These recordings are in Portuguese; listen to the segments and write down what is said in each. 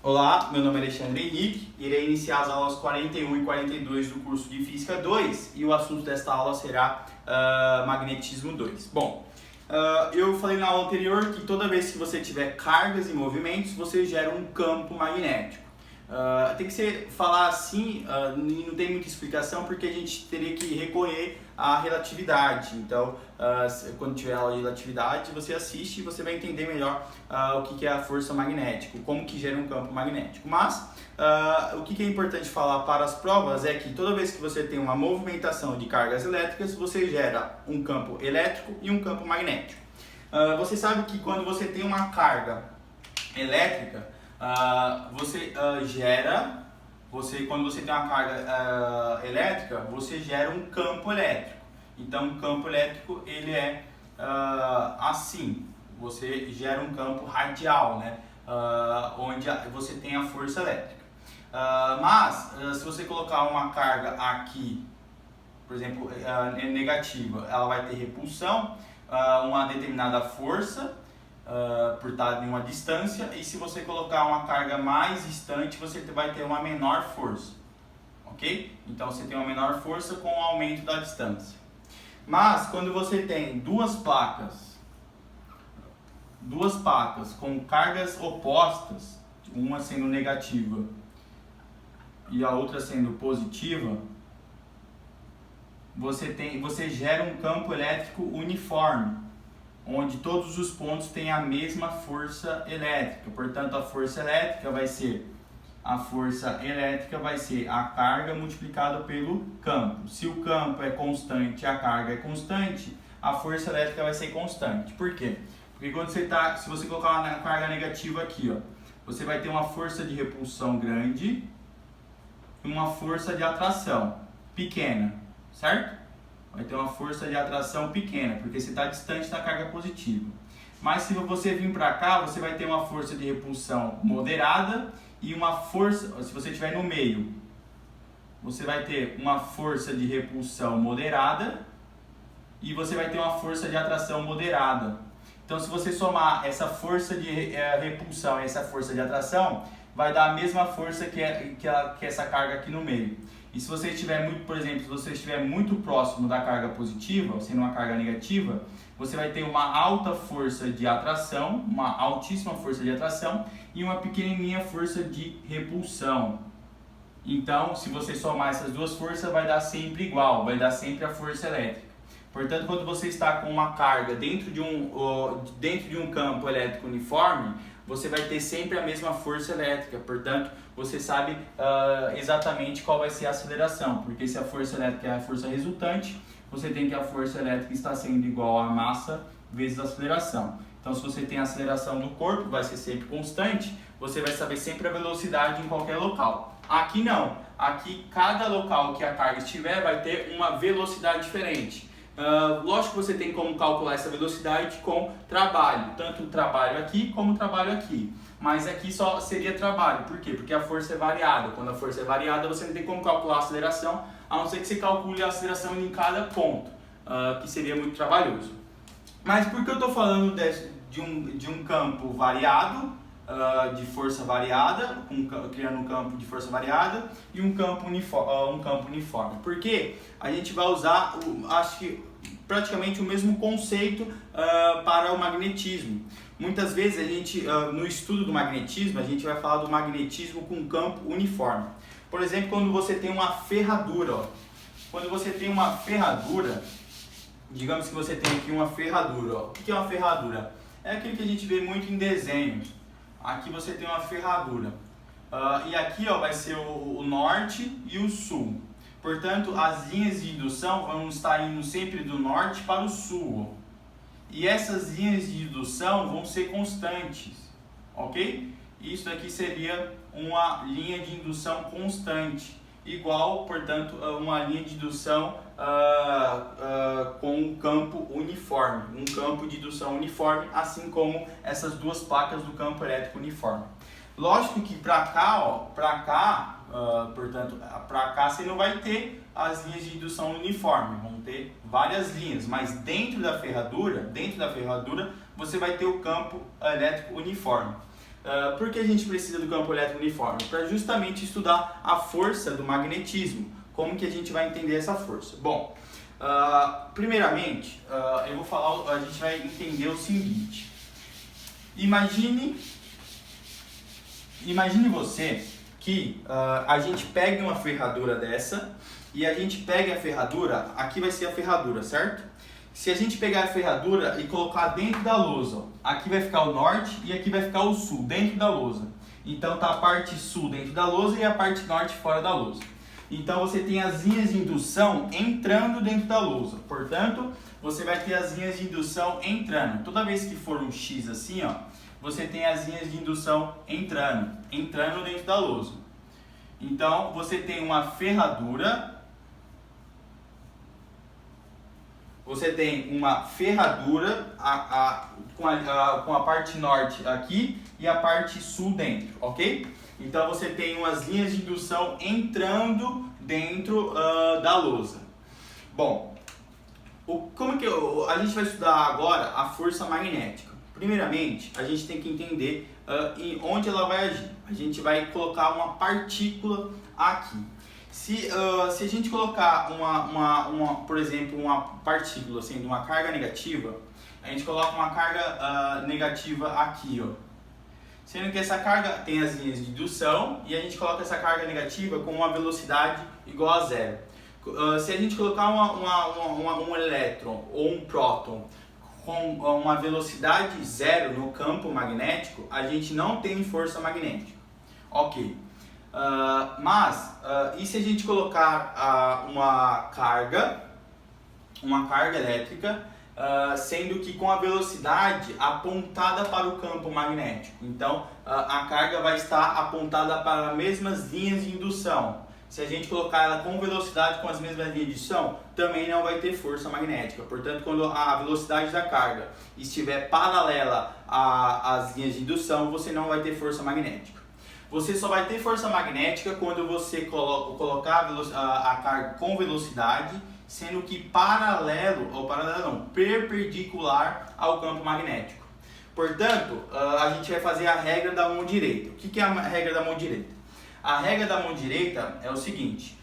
Olá, meu nome é Alexandre Henrique, irei iniciar as aulas 41 e 42 do curso de Física 2 e o assunto desta aula será Magnetismo 2. Bom, eu falei na aula anterior que toda vez que você tiver cargas e movimentos, você gera um campo magnético. Tem que ser falar assim, não tem muita explicação porque a gente teria que recorrer à relatividade. Então, quando tiver aula de relatividade, você assiste e você vai entender melhor o que é a força magnética, como que gera um campo magnético. Mas, o que é importante falar para as provas é que toda vez que você tem uma movimentação de cargas elétricas, você gera um campo elétrico e um campo magnético. Você sabe que quando você tem uma carga elétrica, quando você tem uma carga elétrica, você gera um campo elétrico. Então, o campo elétrico ele é assim, você gera um campo radial, né? Onde você tem a força elétrica. Mas, se você colocar uma carga aqui, por exemplo, negativa, ela vai ter repulsão, uma determinada força, por estar em uma distância, e se você colocar uma carga mais distante, você vai ter uma menor força, ok? Então você tem uma menor força com o aumento da distância. Mas quando você tem duas placas com cargas opostas, uma sendo negativa e a outra sendo positiva, você gera um campo elétrico uniforme, onde todos os pontos têm a mesma força elétrica. Portanto, a força elétrica vai ser a carga multiplicada pelo campo. Se o campo é constante e a carga é constante, a força elétrica vai ser constante. Por quê? Porque se você colocar uma carga negativa aqui, você vai ter uma força de repulsão grande e uma força de atração pequena, certo? Vai ter uma força de atração pequena, porque você está distante da carga positiva. Mas se você vir para cá, você vai ter uma força de repulsão moderada e uma força, se você estiver no meio, você vai ter uma força de repulsão moderada e você vai ter uma força de atração moderada. Então, se você somar essa força de repulsão e essa força de atração, vai dar a mesma força que essa carga aqui no meio. E se você estiver muito próximo da carga positiva, sendo uma carga negativa, você vai ter uma alta força de atração, uma altíssima força de atração e uma pequenininha força de repulsão. Então, se você somar essas duas forças, vai dar sempre igual, vai dar sempre a força elétrica. Portanto, quando você está com uma carga dentro de um campo elétrico uniforme, você vai ter sempre a mesma força elétrica. Portanto, você sabe exatamente qual vai ser a aceleração, porque se a força elétrica é a força resultante, você tem que a força elétrica está sendo igual a massa vezes a aceleração. Então, se você tem a aceleração do corpo, vai ser sempre constante, você vai saber sempre a velocidade em qualquer local. Aqui não, aqui cada local que a carga estiver vai ter uma velocidade diferente. Lógico que você tem como calcular essa velocidade com trabalho, tanto o trabalho aqui como o trabalho aqui, mas aqui só seria trabalho. Por quê? Porque a força é variada. Quando a força é variada, você não tem como calcular a aceleração, a não ser que você calcule a aceleração em cada ponto, que seria muito trabalhoso. Mas por que eu estou falando de um campo variado, de força variada, criando um campo de força variada e um campo uniforme? Porque a gente vai usar, acho que praticamente o mesmo conceito para o magnetismo. Muitas vezes no estudo do magnetismo, a gente vai falar do magnetismo com campo uniforme. Por exemplo, quando você tem uma ferradura, quando você tem uma ferradura, digamos que você tem aqui uma ferradura, o que é uma ferradura? É aquilo que a gente vê muito em desenhos. Aqui você tem uma ferradura, e aqui vai ser o norte e o sul. Portanto, as linhas de indução vão estar indo sempre do norte para o sul. E essas linhas de indução vão ser constantes, ok? Isso aqui seria uma linha de indução constante, igual, portanto, a uma linha de indução com um campo uniforme, um campo de indução uniforme, assim como essas duas placas do campo elétrico uniforme. Lógico que para cá, você não vai ter as linhas de indução uniforme, vão ter várias linhas, mas dentro da ferradura você vai ter o campo elétrico uniforme. Por que a gente precisa do campo elétrico uniforme? Para justamente estudar a força do magnetismo. Como que a gente vai entender essa força? Bom, primeiramente, eu vou falar, a gente vai entender o seguinte. Imagine você que a gente pega uma ferradura dessa e a gente pega a ferradura, aqui vai ser a ferradura, certo? Se a gente pegar a ferradura e colocar dentro da lousa, aqui vai ficar o norte e aqui vai ficar o sul, dentro da lousa. Então tá a parte sul dentro da lousa e a parte norte fora da lousa. Então você tem as linhas de indução entrando dentro da lousa. Portanto, você vai ter as linhas de indução entrando. Toda vez que for um X assim, ó, você tem as linhas de indução entrando dentro da lousa. Então você tem uma ferradura. Você tem uma ferradura com a parte norte aqui e a parte sul dentro, ok? Então você tem umas linhas de indução entrando dentro da lousa. Bom, como que a gente vai estudar agora a força magnética? Primeiramente, a gente tem que entender onde ela vai agir. A gente vai colocar uma partícula aqui. Se a gente colocar por exemplo, uma partícula assim, de uma carga negativa, a gente coloca uma carga negativa aqui, ó. Sendo que essa carga tem as linhas de indução e a gente coloca essa carga negativa com uma velocidade igual a zero. Se a gente colocar um elétron ou um próton com uma velocidade zero no campo magnético, a gente não tem força magnética. Ok. E se a gente colocar uma carga elétrica, sendo que com a velocidade apontada para o campo magnético? Então a carga vai estar apontada para as mesmas linhas de indução. Se a gente colocar ela com velocidade com as mesmas linhas de indução, também não vai ter força magnética. Portanto, quando a velocidade da carga estiver paralela às linhas de indução, você não vai ter força magnética. Você só vai ter força magnética quando você colocar a carga com velocidade, sendo que perpendicular ao campo magnético. Portanto, a gente vai fazer a regra da mão direita. O que é a regra da mão direita? A regra da mão direita é o seguinte,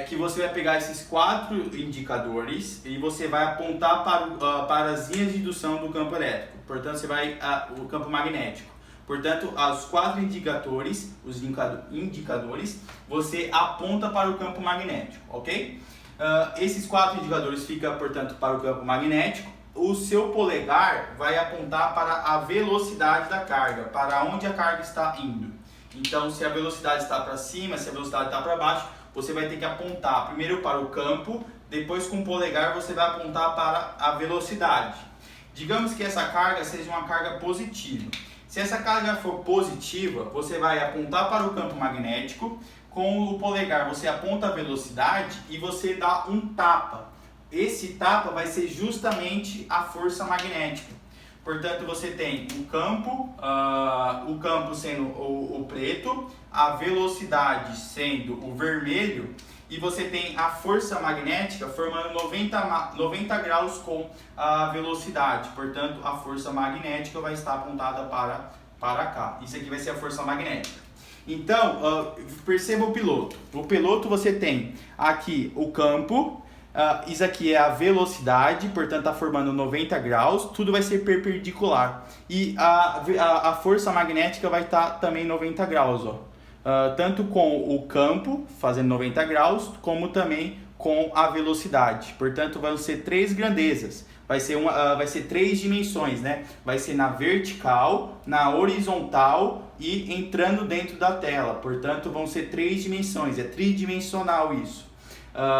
que você vai pegar esses 4 indicadores e você vai apontar para as linhas de indução do campo elétrico. Portanto, você vai o campo magnético. Portanto, os 4 indicadores, você aponta para o campo magnético, ok? Esses 4 indicadores ficam, portanto, para o campo magnético. O seu polegar vai apontar para a velocidade da carga, para onde a carga está indo. Então, se a velocidade está para cima, se a velocidade está para baixo, você vai ter que apontar primeiro para o campo, depois com o polegar você vai apontar para a velocidade. Digamos que essa carga seja uma carga positiva. Se essa carga for positiva, você vai apontar para o campo magnético, com o polegar você aponta a velocidade e você dá um tapa. Esse tapa vai ser justamente a força magnética. Portanto, você tem o campo sendo o preto, a velocidade sendo o vermelho, e você tem a força magnética formando 90 graus com a velocidade. Portanto, a força magnética vai estar apontada para cá. Isso aqui vai ser a força magnética. Então, perceba o piloto. O piloto você tem aqui o campo. Isso aqui é a velocidade, portanto está formando 90 graus, tudo vai ser perpendicular. E a força magnética vai estar também 90 graus, ó. Tanto com o campo fazendo 90 graus, como também com a velocidade. Portanto, vão ser 3 grandezas. Vai ser 3 dimensões, né? Vai ser na vertical, na horizontal e entrando dentro da tela. Portanto, vão ser 3 dimensões, é tridimensional isso.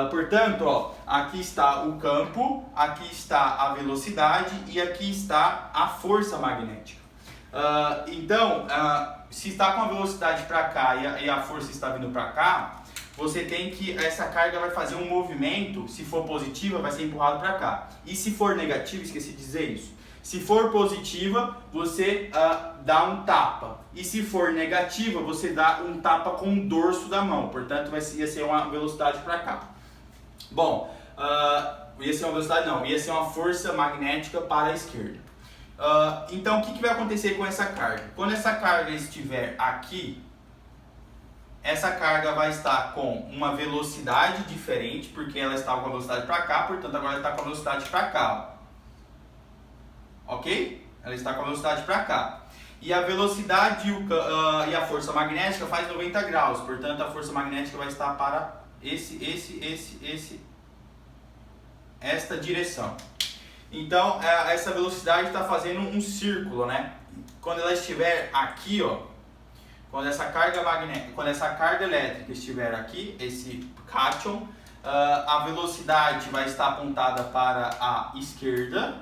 Portanto, ó, aqui está o campo, aqui está a velocidade e aqui está a força magnética. Então, se está com a velocidade para cá e a força está vindo para cá, você tem que, essa carga vai fazer um movimento, se for positiva vai ser empurrado para cá. E se for negativa, esqueci de dizer isso. Se for positiva, você dá um tapa. E se for negativa, você dá um tapa com o dorso da mão. Portanto, ia ser uma velocidade para cá. Bom, ia ser uma velocidade não, ia ser uma força magnética para a esquerda. Então, o que vai acontecer com essa carga? Quando essa carga estiver aqui, essa carga vai estar com uma velocidade diferente, porque ela estava com a velocidade para cá, portanto agora ela está com a velocidade para cá. Ok? Ela está com a velocidade para cá. E a velocidade e a força magnética faz 90 graus, portanto a força magnética vai estar para esta direção. Então essa velocidade está fazendo um círculo, né? Quando ela estiver aqui, ó, quando essa carga elétrica estiver aqui, esse cátion, a velocidade vai estar apontada para a esquerda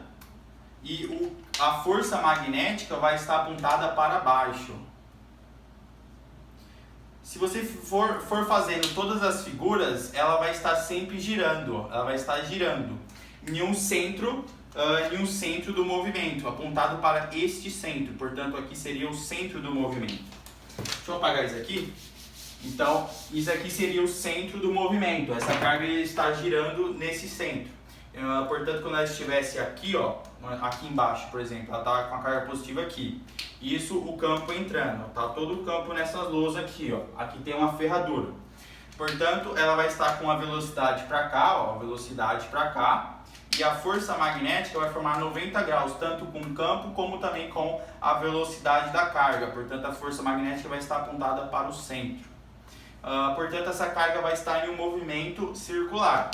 e a força magnética vai estar apontada para baixo. Se você for fazendo todas as figuras, ela vai estar sempre girando, ela vai estar girando em um centro do movimento, apontado para este centro, portanto aqui seria o centro do movimento. Deixa eu apagar isso aqui. Então, isso aqui seria o centro do movimento. Essa carga está girando nesse centro. Portanto, quando ela estivesse aqui, ó, aqui embaixo, por exemplo, ela está com a carga positiva aqui. Isso, o campo entrando. Está todo o campo nessas lousas aqui, ó. Aqui tem uma ferradura. Portanto, ela vai estar com a velocidade para cá, ó, velocidade para cá. E a força magnética vai formar 90 graus, tanto com o campo como também com a velocidade da carga. Portanto, a força magnética vai estar apontada para o centro. Portanto, essa carga vai estar em um movimento circular.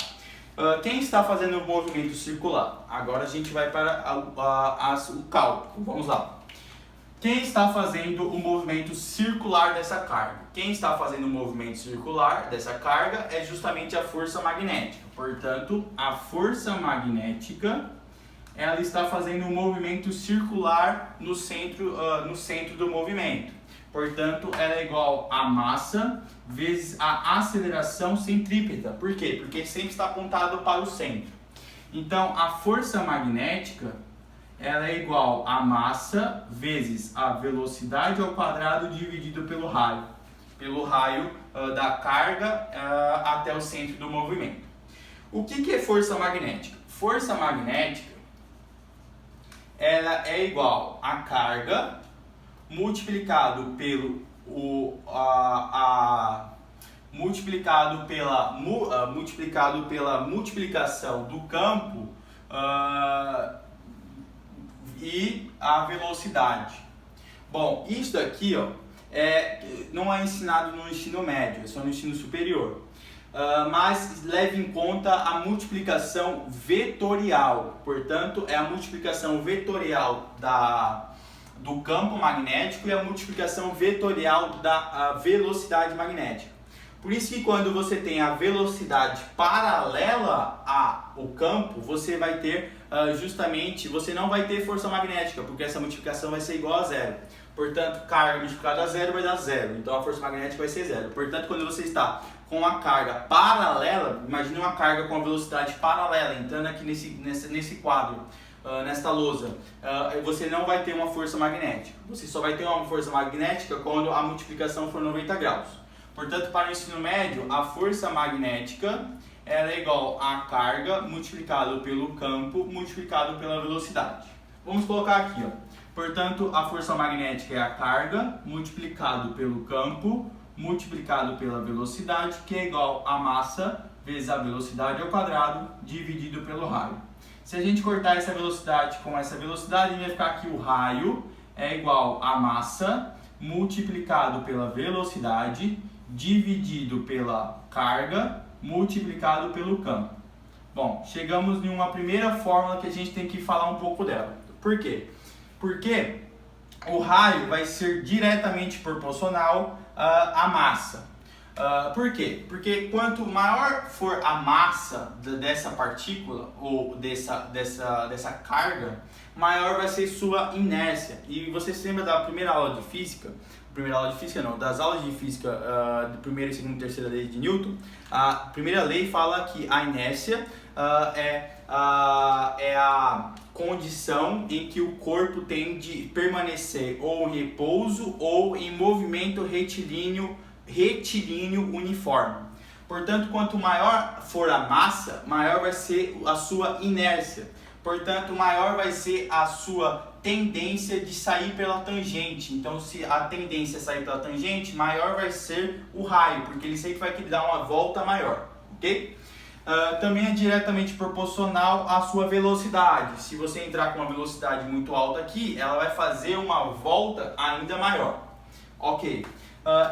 Quem está fazendo o movimento circular? Agora a gente vai para o cálculo. Vamos lá. Quem está fazendo o movimento circular dessa carga? Quem está fazendo o movimento circular dessa carga é justamente a força magnética. Portanto, a força magnética, ela está fazendo um movimento circular no centro do movimento. Portanto, ela é igual a massa vezes a aceleração centrípeta. Por quê? Porque sempre está apontado para o centro. Então, a força magnética, ela é igual a massa vezes a velocidade ao quadrado dividido pelo raio da carga até o centro do movimento. O que é força magnética? Força magnética, ela é igual a carga multiplicado pela multiplicação do campo e a velocidade. Bom, isso daqui, ó, não é ensinado no ensino médio, é só no ensino superior. Mas leve em conta a multiplicação vetorial. Portanto, é a multiplicação vetorial do campo magnético e a multiplicação vetorial da velocidade magnética. Por isso que quando você tem a velocidade paralela ao campo, você vai ter você não vai ter força magnética, porque essa multiplicação vai ser igual a zero. Portanto, carga multiplicada a zero vai dar zero, então a força magnética vai ser zero. Portanto, quando você está com a carga paralela, imagine uma carga com a velocidade paralela, entrando aqui nesse quadro, nesta lousa, você não vai ter uma força magnética. Você só vai ter uma força magnética quando a multiplicação for 90 graus. Portanto, para o ensino médio, a força magnética ela é igual a carga multiplicado pelo campo multiplicado pela velocidade. Vamos colocar aqui, ó. Portanto, a força magnética é a carga multiplicado pelo campo multiplicado pela velocidade, que é igual a massa vezes a velocidade ao quadrado dividido pelo raio. Se a gente cortar essa velocidade com essa velocidade, vai ficar aqui o raio é igual a massa multiplicado pela velocidade dividido pela carga multiplicado pelo campo. Bom, chegamos em uma primeira fórmula que a gente tem que falar um pouco dela. Por quê? Porque o raio vai ser diretamente proporcional à massa. Por quê? Porque quanto maior for a massa dessa partícula ou dessa carga, maior vai ser sua inércia. E você se lembra da primeira aula de física? Das aulas de física de primeira, segunda e terceira lei de Newton. A primeira lei fala que a inércia é a condição em que o corpo tem de permanecer ou em repouso ou em movimento retilíneo uniforme. Portanto, quanto maior for a massa, maior vai ser a sua inércia. Portanto, maior vai ser a sua tendência de sair pela tangente. Então, se a tendência é sair pela tangente, maior vai ser o raio, porque ele sempre vai querer dar uma volta maior, ok? Também é diretamente proporcional à sua velocidade. Se você entrar com uma velocidade muito alta aqui, ela vai fazer uma volta ainda maior, ok?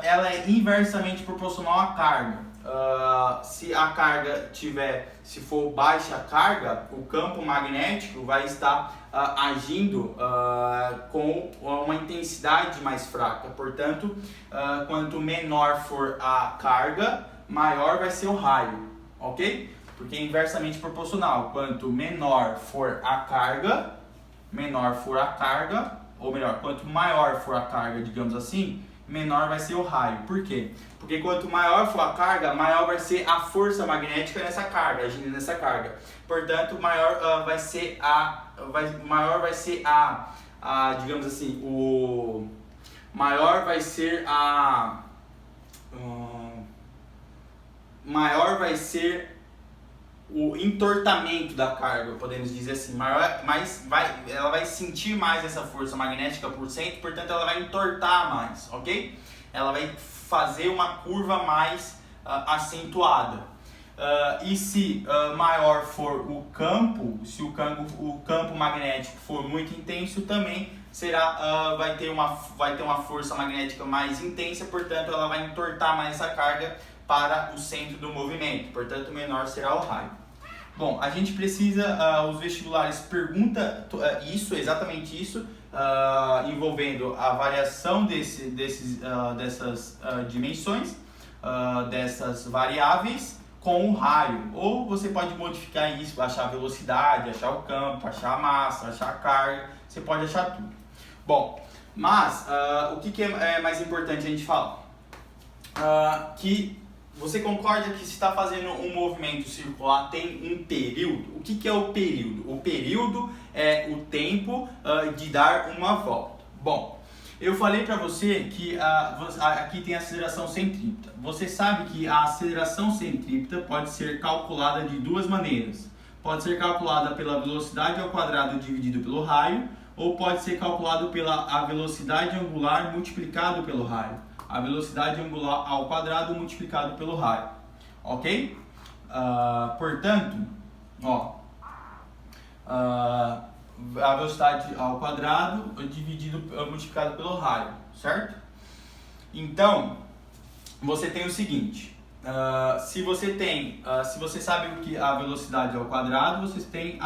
Ela é inversamente proporcional à carga. Se a carga se for baixa a carga, o campo magnético vai estar agindo com uma intensidade mais fraca. Portanto, quanto menor for a carga, maior vai ser o raio, ok? Porque é inversamente proporcional. Quanto menor for a carga, ou melhor, quanto maior for a carga, digamos assim, menor vai ser o raio. Por quê? Porque quanto maior for a carga, maior vai ser a força magnética nessa carga, agindo nessa carga. Portanto, maior vai ser digamos assim, maior vai ser o entortamento da carga, podemos dizer assim, ela vai sentir mais essa força magnética por cento, portanto ela vai entortar mais, ok? Ela vai fazer uma curva mais acentuada. E se maior for o campo, se o campo magnético for muito intenso, também vai ter uma força magnética mais intensa, portanto ela vai entortar mais essa carga para o centro do movimento, portanto menor será o raio. Bom, a gente precisa, os vestibulares perguntam exatamente isso, envolvendo a variação dessas dimensões, dessas variáveis com o raio. Ou você pode modificar isso, achar a velocidade, achar o campo, achar a massa, achar a carga, você pode achar tudo. Bom, mas o que é mais importante a gente falar? Que você concorda que se está fazendo um movimento circular tem um período? O que é o período? O período é o tempo de dar uma volta. Bom, eu falei para você que aqui tem a aceleração centrípeta. Você sabe que a aceleração centrípeta pode ser calculada de duas maneiras. Pode ser calculada pela velocidade ao quadrado dividido pelo raio, ou pode ser calculado pela velocidade angular multiplicado pelo raio. A velocidade angular ao quadrado multiplicado pelo raio, ok? Portanto, a velocidade ao quadrado multiplicado pelo raio, certo? Então, você tem o seguinte, se você sabe o que a velocidade ao quadrado, você tem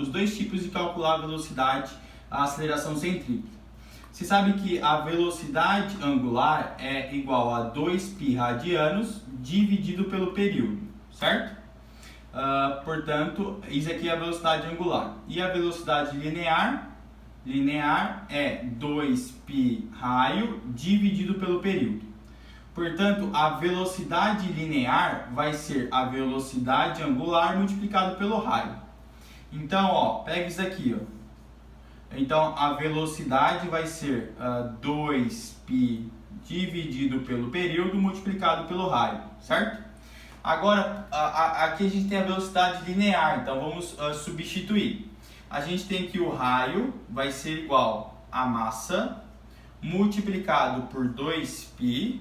os dois tipos de calcular a velocidade, a aceleração centrípeta. Você sabe que a velocidade angular é igual a 2π radianos dividido pelo período, certo? Portanto, isso aqui é a velocidade angular. E a velocidade linear é 2π raio dividido pelo período. Portanto, a velocidade linear vai ser a velocidade angular multiplicado pelo raio. Então, pega isso aqui, Então, a velocidade vai ser 2π dividido pelo período multiplicado pelo raio, certo? Agora, aqui a gente tem a velocidade linear, então vamos substituir. A gente tem que o raio vai ser igual a massa multiplicado por 2π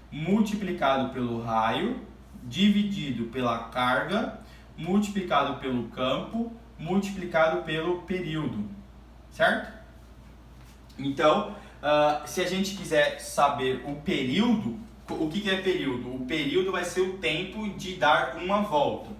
multiplicado pelo raio dividido pela carga multiplicado pelo campo multiplicado pelo período. Certo? Então, se a gente quiser saber o período, o que é período? O período vai ser o tempo de dar uma volta.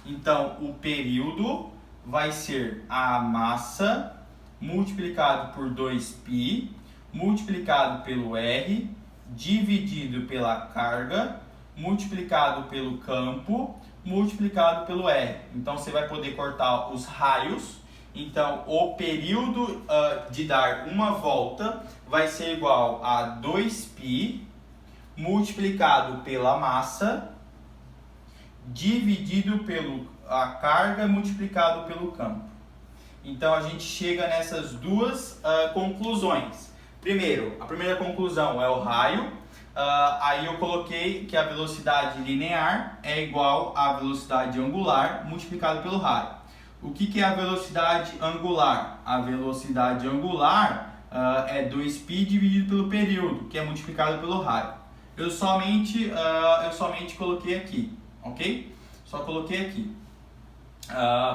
Então, o período vai ser a massa multiplicado por 2π multiplicado pelo R dividido pela carga multiplicado pelo campo multiplicado pelo R. Então, você vai poder cortar os raios. Então, o período de dar uma volta vai ser igual a 2π multiplicado pela massa dividido pela carga multiplicado pelo campo. Então, a gente chega nessas duas conclusões. Primeiro, a primeira conclusão é o raio. Aí eu coloquei que a velocidade linear é igual à velocidade angular multiplicado pelo raio. O que é a velocidade angular? A velocidade angular é 2π dividido pelo período, que é multiplicado pelo raio. Eu somente coloquei aqui, ok? Só coloquei aqui.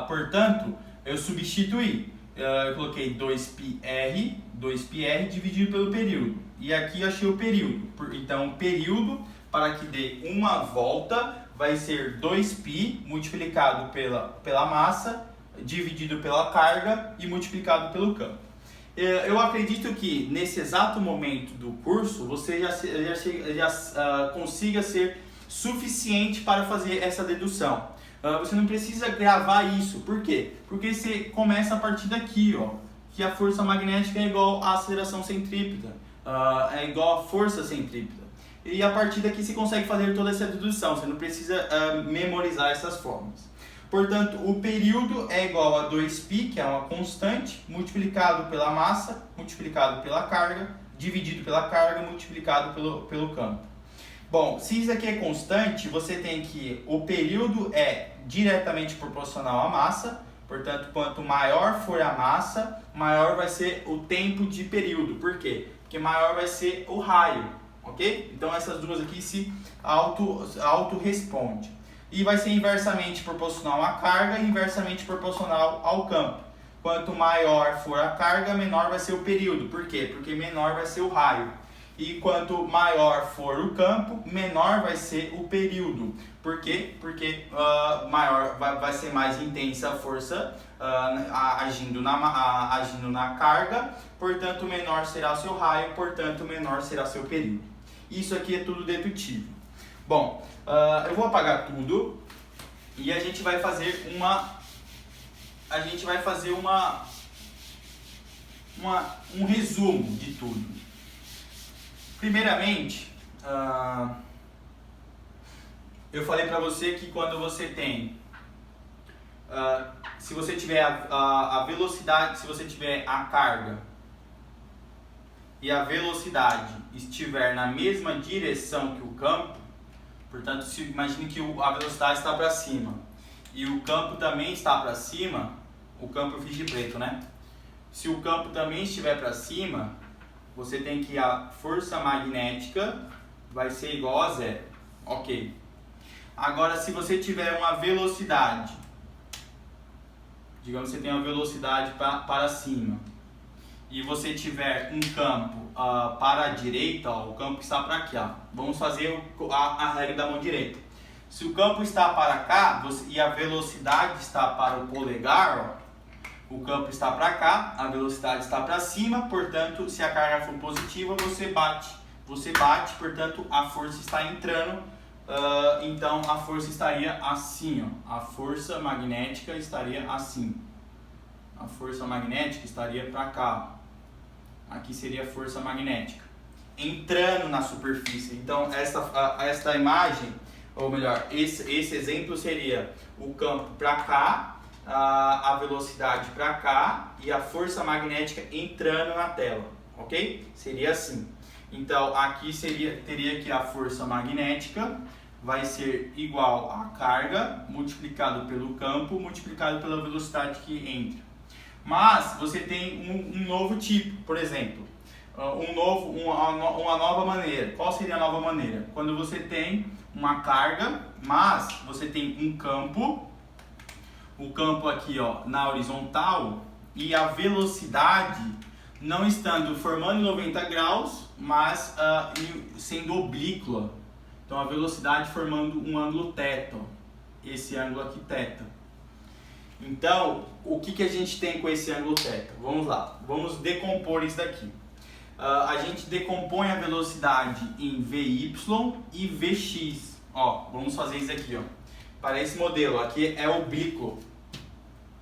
Portanto, eu substituí. Eu coloquei 2πr dividido pelo período. E aqui eu achei o período. Então, o período, para que dê uma volta, vai ser 2π multiplicado pela massa, dividido pela carga e multiplicado pelo campo. Eu acredito que nesse exato momento do curso você já consiga ser suficiente para fazer essa dedução. Você não precisa gravar isso. Por quê? Porque você começa a partir daqui, ó, que a força magnética é igual à aceleração centrípeta, é igual à força centrípeta. E a partir daqui você consegue fazer toda essa dedução, você não precisa memorizar essas fórmulas. Portanto, o período é igual a 2π, que é uma constante, multiplicado pela massa, multiplicado pela carga, dividido pela carga, multiplicado pelo campo. Bom, se isso aqui é constante, você tem que o período é diretamente proporcional à massa, portanto, quanto maior for a massa, maior vai ser o tempo de período. Por quê? Porque maior vai ser o raio, ok? Então essas duas aqui se auto-responde. E vai ser inversamente proporcional à carga e inversamente proporcional ao campo. Quanto maior for a carga, menor vai ser o período. Por quê? Porque menor vai ser o raio. E quanto maior for o campo, menor vai ser o período. Por quê? Porque maior vai ser mais intensa a força agindo na carga, portanto menor será o seu raio, portanto menor será seu período. Isso aqui é tudo dedutivo. Bom, eu vou apagar tudo e a gente vai fazer um resumo de tudo. Primeiramente, eu falei para você que quando você tem, se você tiver a velocidade, se você tiver a carga e a velocidade estiver na mesma direção que o campo, portanto, imagine que a velocidade está para cima e o campo também está para cima, o campo eu fiz de preto, né? Se o campo também estiver para cima, você tem que a força magnética vai ser igual a zero, ok? Agora, se você tiver uma velocidade, digamos que você tem uma velocidade para cima, e você tiver um campo para a direita, ó, o campo está para aqui, ó. Vamos fazer a regra da mão direita. Se o campo está para cá e a velocidade está para o polegar, ó, o campo está para cá, a velocidade está para cima, portanto, se a carga for positiva, você bate, portanto, a força está entrando, então a força estaria assim, ó. A força magnética estaria assim. A força magnética estaria para cá. Aqui seria a força magnética entrando na superfície. Então, esta imagem, ou melhor, esse exemplo seria o campo para cá, a velocidade para cá e a força magnética entrando na tela, ok? Seria assim. Então, aqui teria que a força magnética vai ser igual a carga multiplicado pelo campo multiplicado pela velocidade que entra. Mas você tem um novo tipo, por exemplo, uma nova maneira. Qual seria a nova maneira? Quando você tem uma carga, mas você tem um campo, o campo aqui, ó, na horizontal, e a velocidade não estando formando 90 graus, mas sendo oblíqua. Então a velocidade formando um ângulo θ, esse ângulo aqui θ. Então, o que a gente tem com esse ângulo θ? Vamos lá, vamos decompor isso daqui. A gente decompõe a velocidade em Vy e Vx. Ó, vamos fazer isso aqui, ó. Para esse modelo, aqui é oblíquo.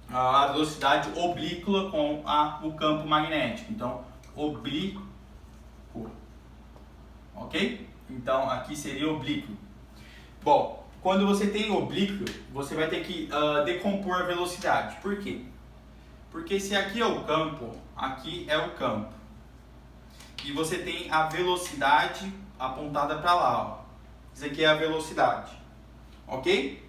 A velocidade oblíqua com o campo magnético. Então, oblíquo. Ok? Então, aqui seria oblíquo. Bom, quando você tem oblíquo, você vai ter que decompor a velocidade. Por quê? Porque se aqui é o campo, aqui é o campo. E você tem a velocidade apontada para lá, ó. Isso aqui é a velocidade. Ok?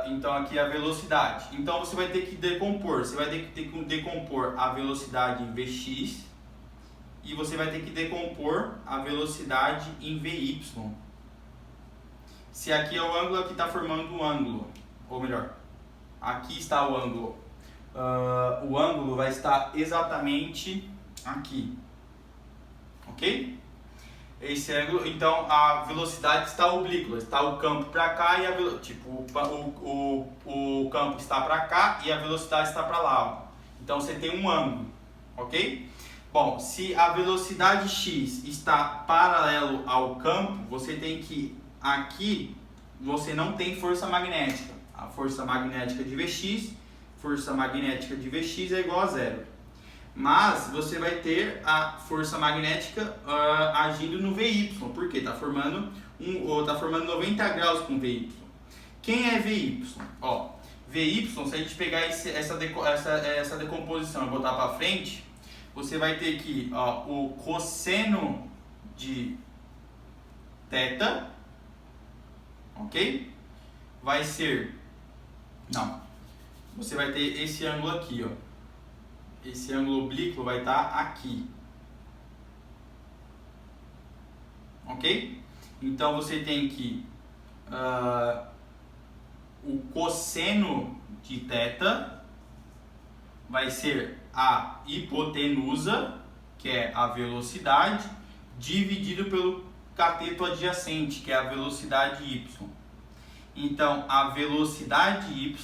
Então aqui é a velocidade. Então você vai ter que decompor. Você vai ter que decompor a velocidade em Vx e você vai ter que decompor a velocidade em Vy. Se aqui é o ângulo, aqui está formando um ângulo. Ou melhor, aqui está o ângulo. O ângulo vai estar exatamente aqui. Ok? Esse ângulo, então a velocidade está oblíqua, está o campo para cá e o campo está para cá e a velocidade está para lá. Ó. Então você tem um ângulo, ok? Bom, se a velocidade x está paralelo ao campo, você tem que aqui você não tem força magnética. A força magnética de Vx, força magnética de Vx é igual a zero. Mas você vai ter a força magnética agindo no Vy, porque está formando 90 graus com Vy. Quem é Vy? Ó, Vy, se a gente pegar essa decomposição e botar para frente, você vai ter que o cosseno de θ, ok? Vai ser, você vai ter esse ângulo aqui, ó. Esse ângulo oblíquo vai estar aqui. Ok? Então você tem que o cosseno de θ vai ser a hipotenusa, que é a velocidade, dividido pelo cateto adjacente, que é a velocidade y. Então a velocidade y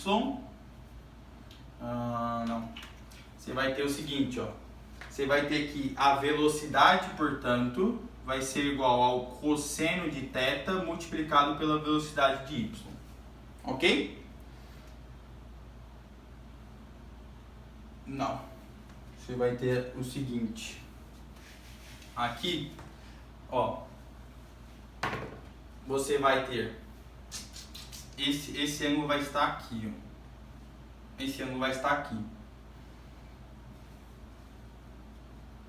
você vai ter o seguinte, ó. Você vai ter que a velocidade, portanto, vai ser igual ao cosseno de θ multiplicado pela velocidade de y. Ok? Não. Você vai ter o seguinte. Aqui, ó. Você vai ter esse ângulo vai estar aqui, ó. Esse ângulo vai estar aqui.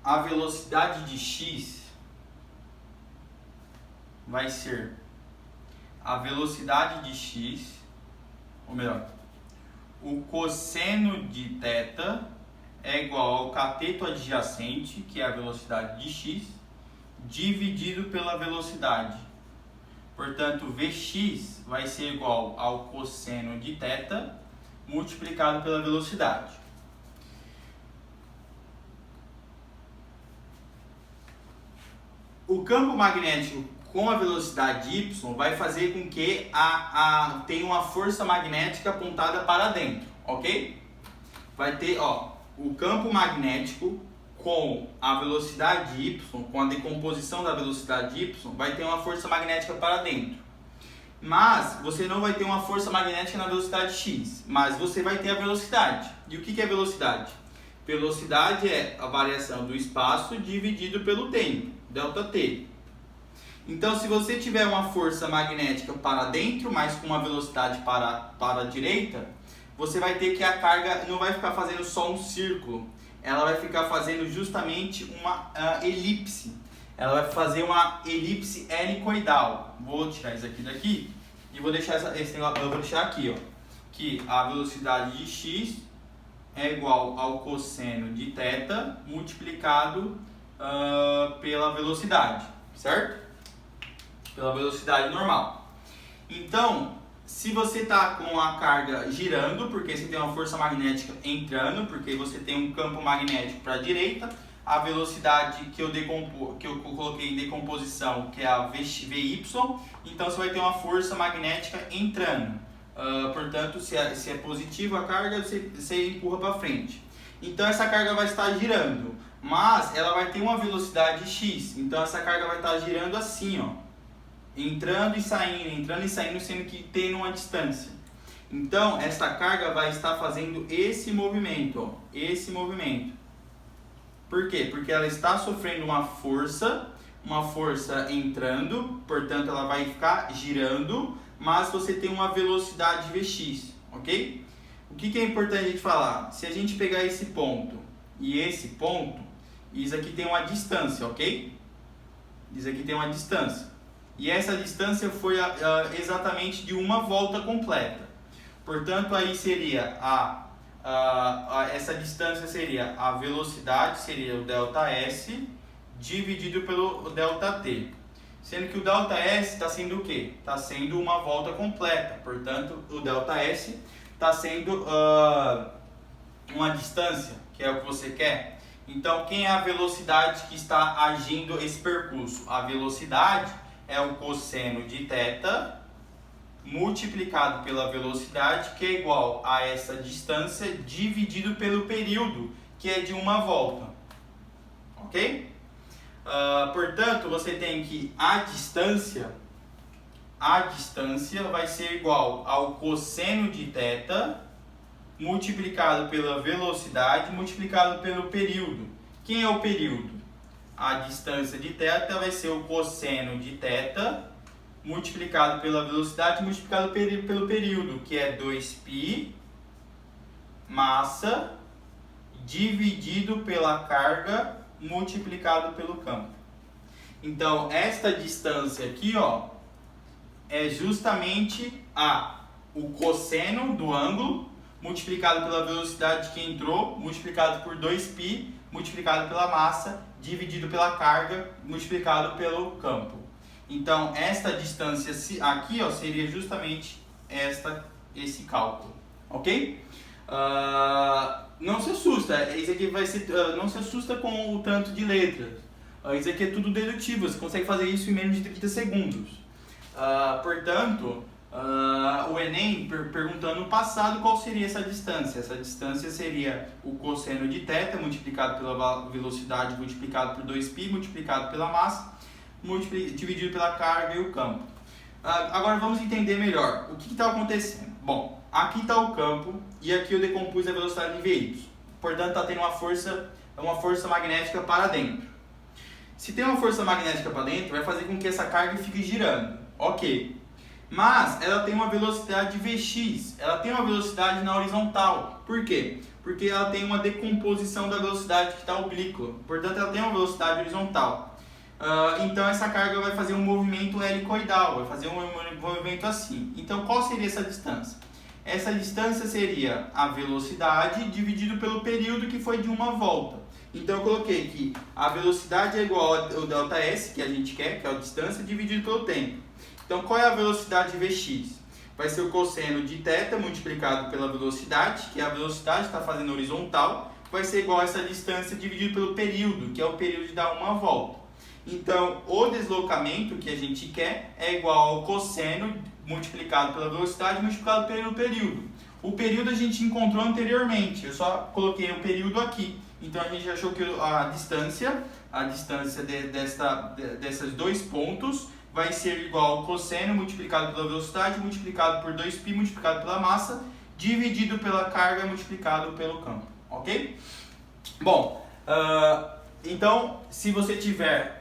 A velocidade de x vai ser a velocidade de x, ou melhor, o cosseno de θ é igual ao cateto adjacente, que é a velocidade de x, dividido pela velocidade. Portanto, Vx vai ser igual ao cosseno de θ multiplicado pela velocidade. O campo magnético com a velocidade y vai fazer com que tenha uma força magnética apontada para dentro, ok? Vai ter, o campo magnético com a velocidade y, com a decomposição da velocidade y, vai ter uma força magnética para dentro. Mas você não vai ter uma força magnética na velocidade x, mas você vai ter a velocidade. E o que é velocidade? Velocidade é a variação do espaço dividido pelo tempo, ΔT. Então, se você tiver uma força magnética para dentro, mas com uma velocidade para a direita, você vai ter que a carga não vai ficar fazendo só um círculo, ela vai ficar fazendo justamente uma elipse. Ela vai fazer uma elipse helicoidal. Vou tirar isso aqui daqui e vou deixar esse negócio, eu vou deixar aqui, ó, que a velocidade de x é igual ao cosseno de θ multiplicado pela velocidade, certo? Pela velocidade normal. Então, se você está com a carga girando, porque você tem uma força magnética entrando, porque você tem um campo magnético para a direita, a velocidade que eu coloquei em decomposição, que é a Vy, então você vai ter uma força magnética entrando. Portanto, se é positivo a carga, você empurra para frente. Então essa carga vai estar girando, mas ela vai ter uma velocidade x. Então essa carga vai estar girando assim, ó, entrando e saindo, sendo que tem uma distância. Então essa carga vai estar fazendo esse movimento, ó, esse movimento. Por quê? Porque ela está sofrendo uma força entrando, portanto ela vai ficar girando, mas você tem uma velocidade Vx, ok? O que é importante a gente falar? Se a gente pegar esse ponto e esse ponto, isso aqui tem uma distância, ok? Isso aqui tem uma distância. E essa distância foi exatamente de uma volta completa. Portanto, aí seria essa distância seria a velocidade, seria o ΔS, dividido pelo ΔT. Sendo que o ΔS está sendo o quê? Está sendo uma volta completa. Portanto, o ΔS está sendo uma distância, que é o que você quer. Então, quem é a velocidade que está agindo esse percurso? A velocidade é o cosseno de θ multiplicado pela velocidade, que é igual a essa distância dividido pelo período, que é de uma volta. Ok? Portanto, você tem que a distância vai ser igual ao cosseno de θ multiplicado pela velocidade multiplicado pelo período. Quem é o período? A distância de θ vai ser o cosseno de θ multiplicado pela velocidade multiplicado pelo período, que é 2π massa dividido pela carga multiplicado pelo campo. Então, esta distância aqui, ó, é justamente o cosseno do ângulo multiplicado pela velocidade que entrou, multiplicado por 2π, multiplicado pela massa, dividido pela carga, multiplicado pelo campo. Então, esta distância aqui, ó, seria justamente esse cálculo, ok? Não se assusta, isso aqui vai ser, não se assusta com o tanto de letras. Isso aqui é tudo dedutivo, você consegue fazer isso em menos de 30 segundos. Portanto, o Enem perguntando no passado qual seria essa distância. Essa distância seria o cosseno de θ multiplicado pela velocidade multiplicado por 2π multiplicado pela massa dividido pela carga e o campo. Agora vamos entender melhor o que está acontecendo. Bom, aqui está o campo e aqui eu decompus a velocidade em veículos. Portanto, está tendo uma força magnética para dentro. Se tem uma força magnética para dentro, vai fazer com que essa carga fique girando. Ok. Mas ela tem uma velocidade Vx, ela tem uma velocidade na horizontal. Por quê? Porque ela tem uma decomposição da velocidade que está oblíqua. Portanto, ela tem uma velocidade horizontal. Então essa carga vai fazer um movimento helicoidal, vai fazer um movimento assim. Então qual seria essa distância? Essa distância seria a velocidade dividido pelo período que foi de uma volta. Então eu coloquei que a velocidade é igual ao ΔS, que a gente quer, que é a distância, dividido pelo tempo. Então qual é a velocidade Vx? Vai ser o cosseno de θ multiplicado pela velocidade, que a velocidade está fazendo horizontal, vai ser igual a essa distância dividido pelo período, que é o período de dar uma volta. Então, o deslocamento que a gente quer é igual ao cosseno multiplicado pela velocidade multiplicado pelo período. O período a gente encontrou anteriormente, eu só coloquei o período aqui. Então, a gente achou que a distância desses dois pontos vai ser igual ao cosseno multiplicado pela velocidade multiplicado por 2π multiplicado pela massa dividido pela carga multiplicado pelo campo, ok? Bom, então, se você tiver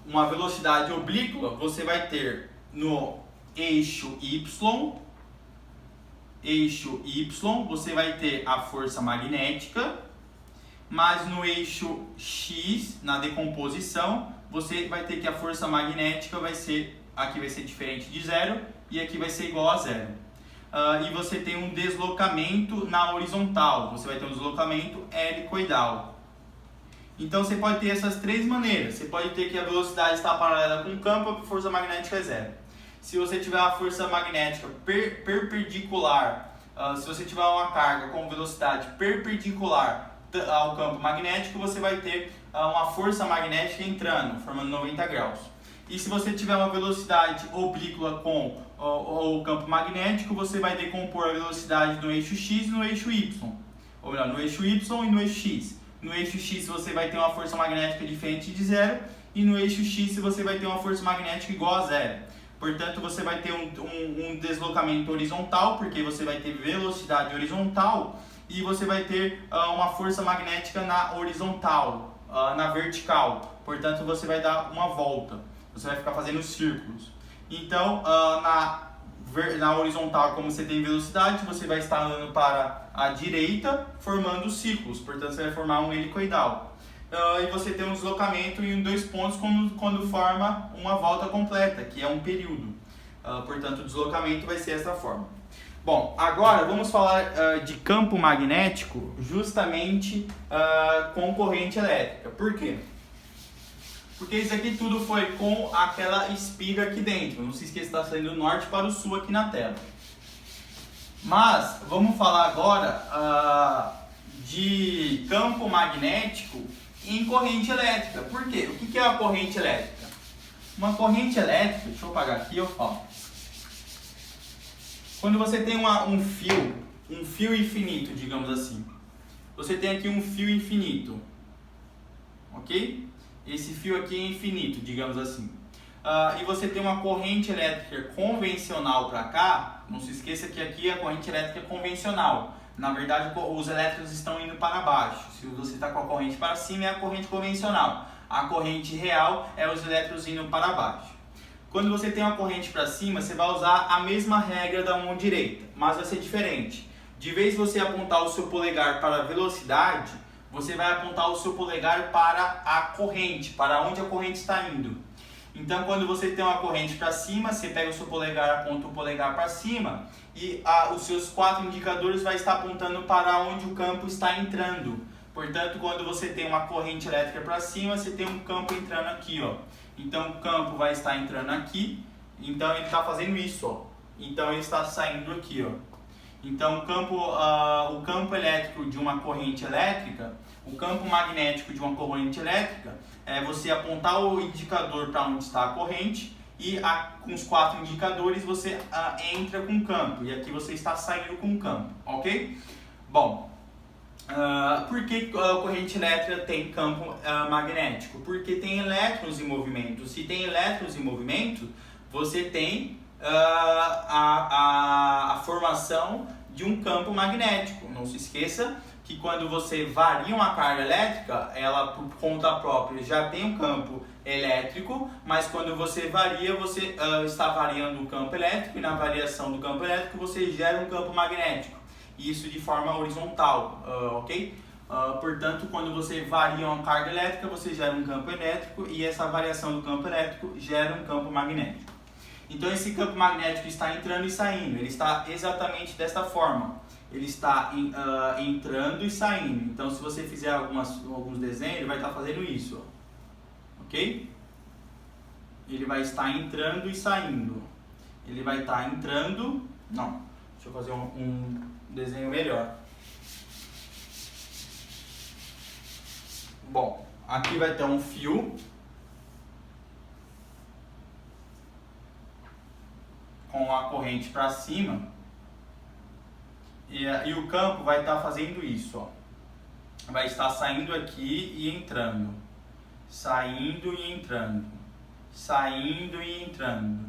uma velocidade oblíqua, você vai ter no eixo Y, você vai ter a força magnética, mas no eixo X, na decomposição, você vai ter que a força magnética aqui vai ser diferente de zero e aqui vai ser igual a zero. E você tem um deslocamento na horizontal, você vai ter um deslocamento helicoidal. Então você pode ter essas três maneiras. Você pode ter que a velocidade está paralela com o campo, a força magnética é zero. Se você tiver uma força magnética perpendicular, se você tiver uma carga com velocidade perpendicular ao campo magnético, você vai ter uma força magnética entrando, formando 90 graus. E se você tiver uma velocidade oblíqua com o campo magnético, você vai decompor a velocidade no eixo X e no eixo Y. Ou melhor, no eixo Y e no eixo X. No eixo X você vai ter uma força magnética diferente de zero e no eixo X você vai ter uma força magnética igual a zero. Portanto, você vai ter um deslocamento horizontal, porque você vai ter velocidade horizontal e você vai ter uma força magnética na horizontal, na vertical. Portanto, você vai dar uma volta, você vai ficar fazendo círculos. Então, na horizontal, como você tem velocidade, você vai estar andando para a direita, formando círculos. Portanto, você vai formar um helicoidal. E você tem um deslocamento em dois pontos quando forma uma volta completa, que é um período. Portanto, o deslocamento vai ser dessa forma. Bom, agora vamos falar de campo magnético justamente com corrente elétrica. Por quê? Porque isso aqui tudo foi com aquela espiga aqui dentro. Não se esqueça, está saindo do norte para o sul aqui na tela. Mas vamos falar agora de campo magnético em corrente elétrica. Por quê? O que é a corrente elétrica? Uma corrente elétrica, deixa eu apagar aqui, ó. Quando você tem um fio infinito, digamos assim. Você tem aqui um fio infinito, ok? Esse fio aqui é infinito, digamos assim. E você tem uma corrente elétrica convencional para cá. Não se esqueça que aqui é a corrente elétrica convencional. Na verdade, os elétrons estão indo para baixo. Se você está com a corrente para cima, é a corrente convencional. A corrente real é os elétrons indo para baixo. Quando você tem uma corrente para cima, você vai usar a mesma regra da mão direita, mas vai ser diferente. De vez você apontar o seu polegar para a velocidade, você vai apontar o seu polegar para a corrente, para onde a corrente está indo. Então, quando você tem uma corrente para cima, você pega o seu polegar, aponta o polegar para cima e os seus 4 indicadores vai estar apontando para onde o campo está entrando. Portanto, quando você tem uma corrente elétrica para cima, você tem um campo entrando aqui, ó. Então, o campo vai estar entrando aqui. Então, ele está fazendo isso, ó. Então, ele está saindo aqui, ó. Então, o campo elétrico de uma corrente elétrica, o campo magnético de uma corrente elétrica, é você apontar o indicador para onde está a corrente e com os 4 indicadores você entra com o campo. E aqui você está saindo com o campo, ok? Bom, por que a corrente elétrica tem campo magnético? Porque tem elétrons em movimento. Se tem elétrons em movimento, você tem a formação de um campo magnético. Não se esqueça que quando você varia uma carga elétrica, ela por conta própria já tem um campo elétrico, mas quando você varia, você está variando o campo elétrico e na variação do campo elétrico você gera um campo magnético. Isso de forma horizontal, ok? Portanto, quando você varia uma carga elétrica, você gera um campo elétrico e essa variação do campo elétrico gera um campo magnético. Então, esse campo magnético está entrando e saindo, ele está exatamente desta forma. Ele está entrando e saindo. Então, se você fizer alguns desenhos, ele vai estar fazendo isso, ó. Ok? Ele vai estar entrando e saindo. Ele vai estar entrando... Não, deixa eu fazer um desenho melhor. Bom, aqui vai ter um fio com a corrente para cima e o campo vai estar fazendo isso, ó. Vai estar saindo aqui e entrando, saindo e entrando, saindo e entrando,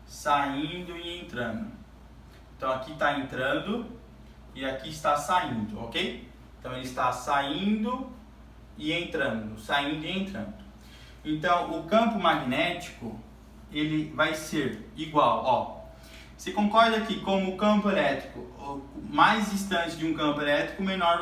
saindo e entrando. Então aqui está entrando e aqui está saindo, ok? Então ele está saindo e entrando, saindo e entrando. Então o campo magnético ele vai ser igual, ó. Você concorda que como o campo elétrico, mais distante de um campo elétrico, menor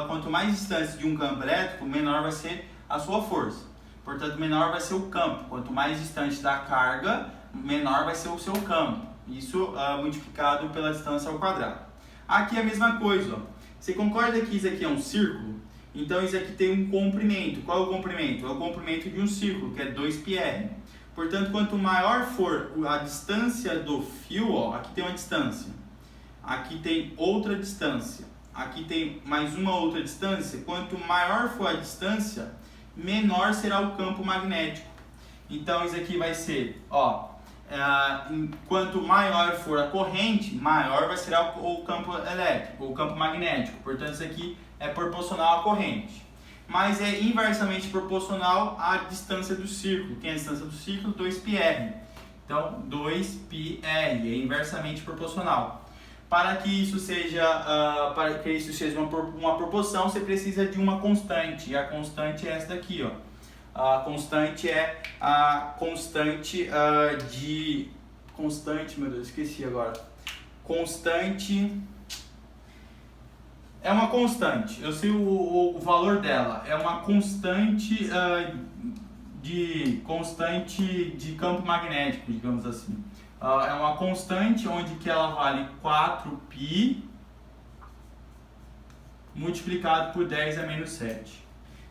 quanto mais distante de um campo elétrico, menor vai ser a sua força. Portanto, menor vai ser o campo. Quanto mais distante da carga, menor vai ser o seu campo. Isso multiplicado pela distância ao quadrado. Aqui é a mesma coisa, ó. Você concorda que isso aqui é um círculo? Então isso aqui tem um comprimento. Qual é o comprimento? É o comprimento de um círculo, que é 2πr. Portanto, quanto maior for a distância do fio, ó, aqui tem uma distância, aqui tem outra distância, aqui tem mais uma outra distância. Quanto maior for a distância, menor será o campo magnético. Então isso aqui vai ser, ó, quanto maior for a corrente, maior vai ser o campo elétrico, o campo magnético. Portanto, isso aqui é proporcional à corrente. Mas é inversamente proporcional à distância do círculo. Tem a distância do círculo, 2πr. Então, 2πr é inversamente proporcional. Para que isso seja, uma proporção, você precisa de uma constante. E a constante é essa daqui, ó. A constante é a constante meu Deus, esqueci agora. Constante... É uma constante, eu sei o valor dela, é uma constante de campo magnético, digamos assim. é uma constante onde que ela vale 4π multiplicado por 10 a menos 7.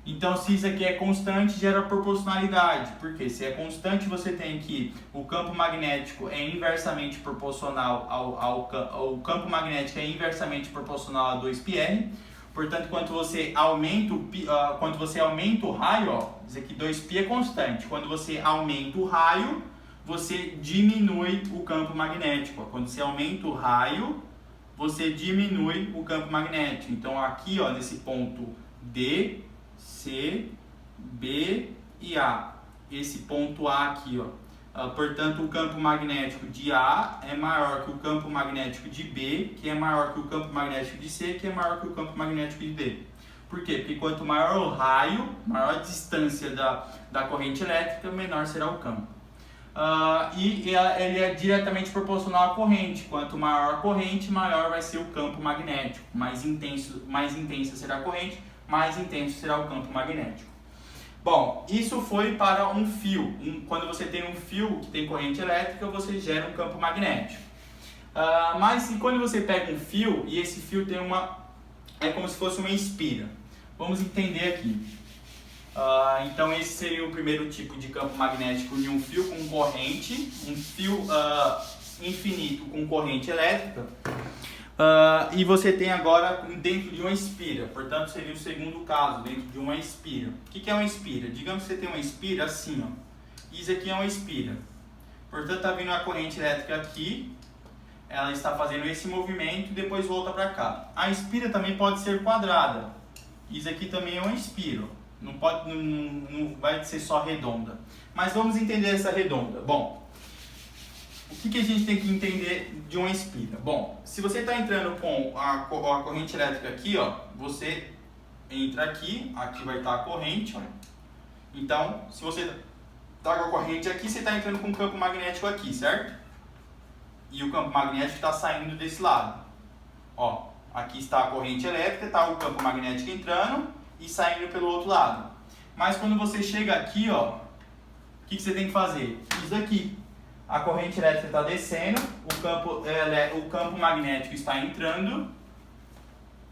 Então, se isso aqui é constante, gera proporcionalidade. Porque se é constante, você tem que o campo magnético é inversamente proporcional ao campo magnético é inversamente proporcional a 2πr. Portanto, quando você aumenta o raio, ó, isso aqui 2π é constante. Quando você aumenta o raio, você diminui o campo magnético. Ó. Quando você aumenta o raio, você diminui o campo magnético. Então, aqui, ó, nesse ponto D, C, B e A. Esse ponto A aqui, ó. Portanto, o campo magnético de A é maior que o campo magnético de B, que é maior que o campo magnético de C, que é maior que o campo magnético de D. Por quê? Porque quanto maior o raio, maior a distância da corrente elétrica, menor será o campo. E ele é diretamente proporcional à corrente. Quanto maior a corrente, maior vai ser o campo magnético. Mais intensa será a corrente, mais intenso será o campo magnético. Bom, isso foi para um fio. Quando você tem um fio que tem corrente elétrica, você gera um campo magnético. Mas e quando você pega um fio e esse fio tem é como se fosse uma espira. Vamos entender aqui. Então esse seria o primeiro tipo de campo magnético de um fio com corrente, um fio infinito com corrente elétrica. E você tem agora dentro de uma espira, portanto seria o segundo caso, dentro de uma espira. O que é uma espira? Digamos que você tem uma espira assim, ó. Isso aqui é uma espira. Portanto está vindo a corrente elétrica aqui, ela está fazendo esse movimento e depois volta para cá. A espira também pode ser quadrada. Isso aqui também é uma espira. Não vai ser só redonda. Mas vamos entender essa redonda. Bom, o que a gente tem que entender de uma espira? Bom, se você está entrando com a corrente elétrica aqui, ó, você entra aqui, aqui vai estar a corrente, ó. Então, se você está com a corrente aqui, você está entrando com o campo magnético aqui, certo? E o campo magnético está saindo desse lado. Ó, aqui está a corrente elétrica, está o campo magnético entrando e saindo pelo outro lado. Mas quando você chega aqui, ó, o que você tem que fazer? Isso aqui. A corrente elétrica está descendo, o campo magnético está entrando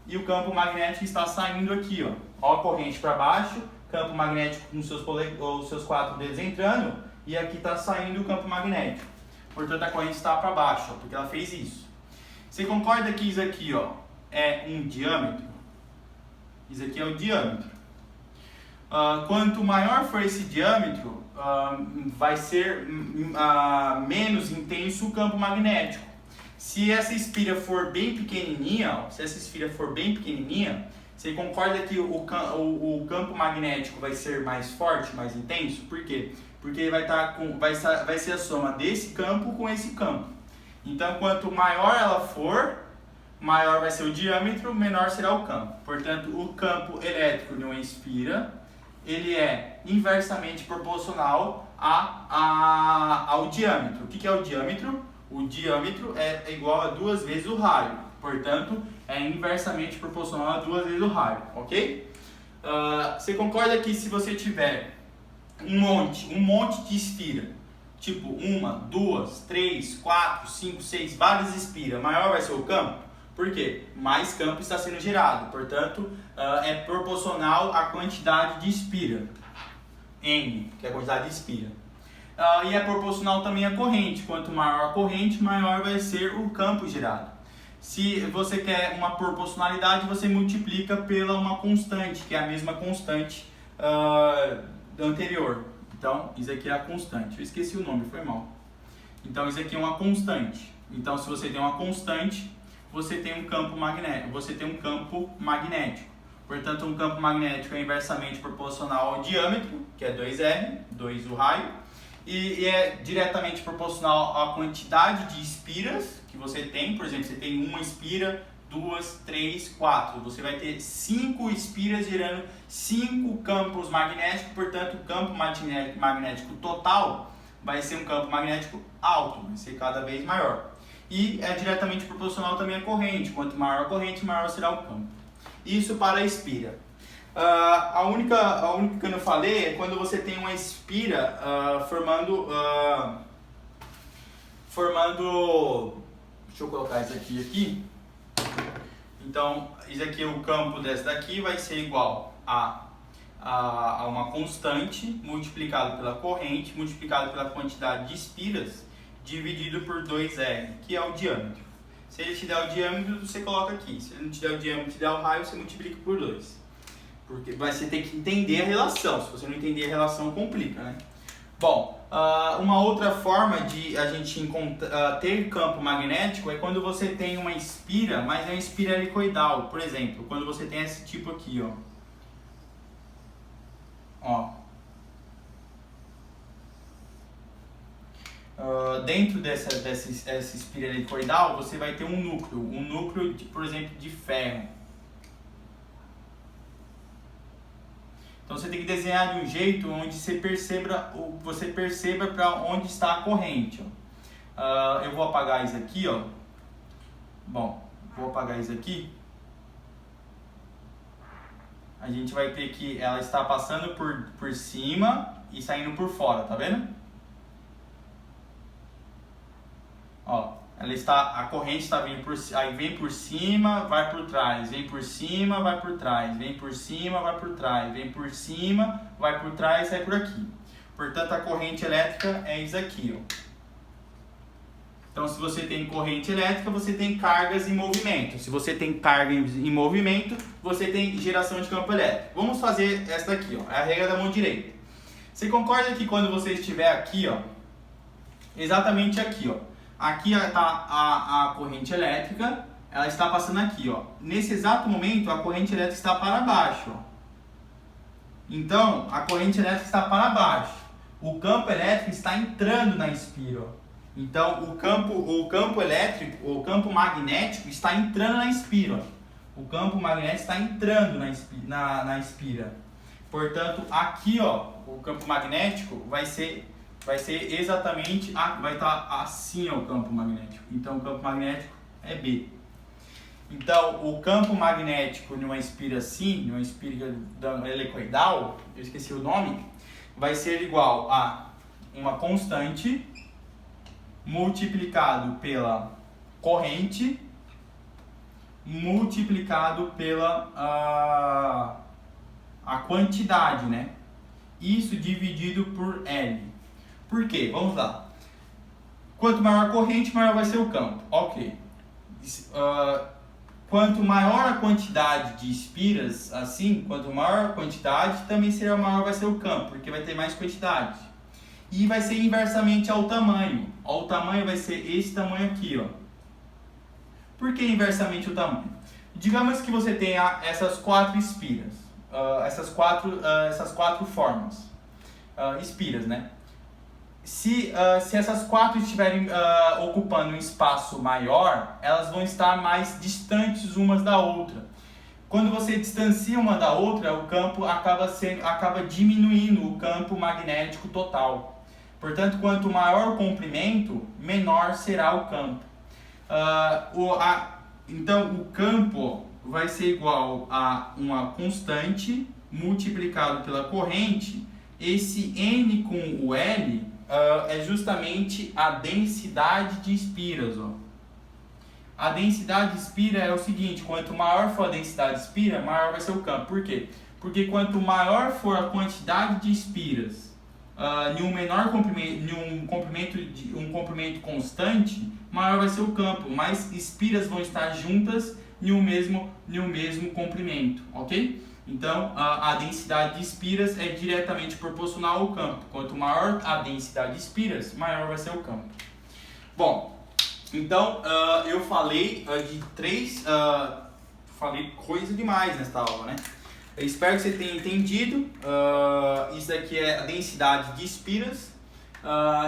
e o campo magnético está saindo aqui, ó. Ó a corrente para baixo, campo magnético com os seus 4 dedos entrando e aqui está saindo o campo magnético. Portanto, a corrente está para baixo, ó, porque ela fez isso. Você concorda que isso aqui, ó, é um diâmetro? Isso aqui é o diâmetro. Quanto maior for esse diâmetro, vai ser menos intenso o campo magnético. Se essa espira for bem pequenininha, você concorda que o campo magnético vai ser mais forte, mais intenso? Por quê? Porque vai ser a soma desse campo com esse campo. Então, quanto maior ela for, maior vai ser o diâmetro, menor será o campo. Portanto, o campo elétrico de uma espira, ele é inversamente proporcional ao diâmetro. O que é o diâmetro? O diâmetro é igual a 2 vezes o raio. Portanto, é inversamente proporcional a 2 vezes o raio, ok? Você concorda que se você tiver um monte de espira, tipo 1, 2, 3, 4, 5, 6, várias espiras, maior vai ser o campo? Por quê? Mais campo está sendo gerado, portanto, é proporcional à quantidade de espira, N, que é a quantidade de espira. E é proporcional também à corrente, quanto maior a corrente, maior vai ser o campo gerado. Se você quer uma proporcionalidade, você multiplica pela uma constante, que é a mesma constante anterior. Então, isso aqui é a constante. Eu esqueci o nome, foi mal. Então, isso aqui é uma constante. Então, se você tem uma constante, você tem um campo magnético. Portanto, um campo magnético é inversamente proporcional ao diâmetro, que é 2R, 2 o raio, e é diretamente proporcional à quantidade de espiras que você tem. Por exemplo, você tem uma espira, 2, 3, 4. Você vai ter 5 espiras gerando 5 campos magnéticos, portanto, o campo magnético total vai ser um campo magnético alto, vai ser cada vez maior. E é diretamente proporcional também à corrente. Quanto maior a corrente, maior será o campo. Isso para a espira. A única que eu não falei é quando você tem uma espira formando, deixa eu colocar isso aqui. Então, isso aqui, o campo dessa daqui vai ser igual a uma constante multiplicado pela corrente, multiplicado pela quantidade de espiras, dividido por 2R, que é o diâmetro. Se ele te der o diâmetro, você coloca aqui. Se ele não te der o diâmetro, te der o raio, você multiplica por 2. Porque você tem que entender a relação. Se você não entender a relação, complica, né? Bom, uma outra forma de a gente ter campo magnético é quando você tem uma espira, mas é uma espira helicoidal. Por exemplo, quando você tem esse tipo aqui, dentro dessa espira helicoidal, você vai ter um núcleo, por exemplo, de ferro. Então você tem que desenhar de um jeito onde você perceba para onde está a corrente. Eu vou apagar isso aqui, Bom, vou apagar isso aqui. A gente vai ter que ela está passando por cima e saindo por fora, tá vendo? A corrente está vindo aí vem por cima, vai por trás, vem por cima, vai por trás, vem por cima, vai por trás, vem por cima, vai por trás, sai por aqui. Portanto, a corrente elétrica é isso aqui, Então, se você tem corrente elétrica, você tem cargas em movimento. Se você tem carga em movimento, você tem geração de campo elétrico. Vamos fazer essa daqui, é a regra da mão direita. Você concorda que quando você estiver aqui, exatamente aqui, aqui está a corrente elétrica, ela está passando aqui, Nesse exato momento, a corrente elétrica está para baixo, Então, a corrente elétrica está para baixo. O campo elétrico está entrando na espira, Então, o campo elétrico, o campo magnético está entrando na espira, O campo magnético está entrando na espira. Portanto, aqui, o campo magnético vai ser exatamente, vai estar assim o campo magnético. Então, o campo magnético é B. Então, o campo magnético numa espira assim, numa espira helicoidal, eu esqueci o nome, vai ser igual a uma constante multiplicado pela corrente multiplicado pela a quantidade, né? Isso dividido por L. Por quê? Vamos lá. Quanto maior a corrente, maior vai ser o campo. Ok. Quanto maior a quantidade de espiras, assim, quanto maior a quantidade, também maior vai ser o campo, porque vai ter mais quantidade. E vai ser inversamente ao tamanho. O tamanho vai ser esse tamanho aqui, Por que inversamente o tamanho? Digamos que você tenha essas 4 espiras, essas quatro formas, espiras, né? Se essas 4 estiverem ocupando um espaço maior, elas vão estar mais distantes umas da outra. Quando você distancia uma da outra, o campo acaba diminuindo o campo magnético total. Portanto, quanto maior o comprimento, menor será o campo. Então, o campo vai ser igual a uma constante multiplicado pela corrente. Esse N com o L é justamente a densidade de espiras. A densidade de espira é o seguinte: quanto maior for a densidade de espira, maior vai ser o campo. Por quê? Porque quanto maior for a quantidade de espiras em um comprimento constante, maior vai ser o campo. Mais espiras vão estar juntas em um mesmo comprimento, ok? Então, a densidade de espiras é diretamente proporcional ao campo. Quanto maior a densidade de espiras, maior vai ser o campo. Bom, então eu falei de 3... falei coisa demais nesta aula, né? Eu espero que você tenha entendido. Isso aqui é a densidade de espiras.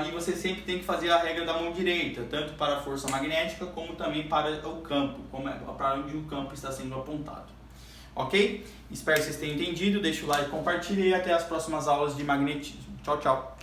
E você sempre tem que fazer a regra da mão direita, tanto para a força magnética, como também para o campo, para onde o campo está sendo apontado. Ok? Espero que vocês tenham entendido. Deixa o like, compartilhe e até as próximas aulas de magnetismo. Tchau, tchau.